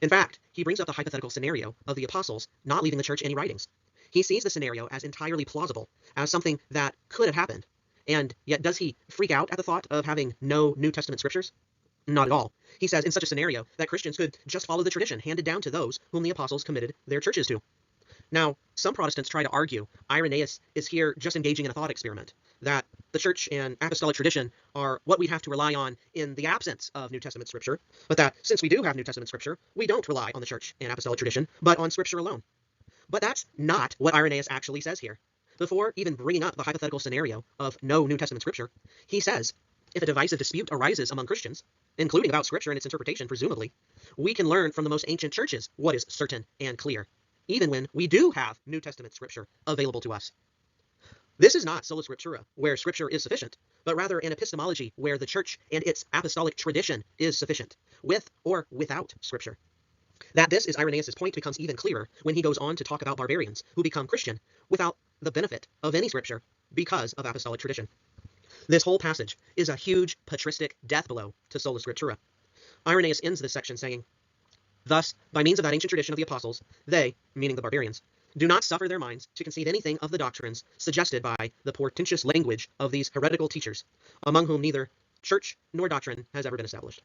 In fact, he brings up the hypothetical scenario of the apostles not leaving the church any writings. He sees the scenario as entirely plausible, as something that could have happened. And yet, does he freak out at the thought of having no New Testament scriptures? Not at all. He says in such a scenario that Christians could just follow the tradition handed down to those whom the apostles committed their churches to. Now, some Protestants try to argue Irenaeus is here just engaging in a thought experiment, that the church and apostolic tradition are what we'd have to rely on in the absence of New Testament scripture, but that since we do have New Testament scripture, we don't rely on the church and apostolic tradition, but on scripture alone. But that's not what Irenaeus actually says here. Before even bringing up the hypothetical scenario of no New Testament scripture, he says, if a divisive dispute arises among Christians, including about scripture and its interpretation, presumably, we can learn from the most ancient churches what is certain and clear, even when we do have New Testament scripture available to us. This is not sola scriptura, where scripture is sufficient, but rather an epistemology where the church and its apostolic tradition is sufficient, with or without scripture. That this is Irenaeus' point becomes even clearer when he goes on to talk about barbarians who become Christian without the benefit of any scripture because of apostolic tradition. This whole passage is a huge patristic death blow to sola scriptura. Irenaeus ends this section saying, thus, by means of that ancient tradition of the apostles, they, meaning the barbarians, do not suffer their minds to conceive anything of the doctrines suggested by the portentous language of these heretical teachers, among whom neither church nor doctrine has ever been established.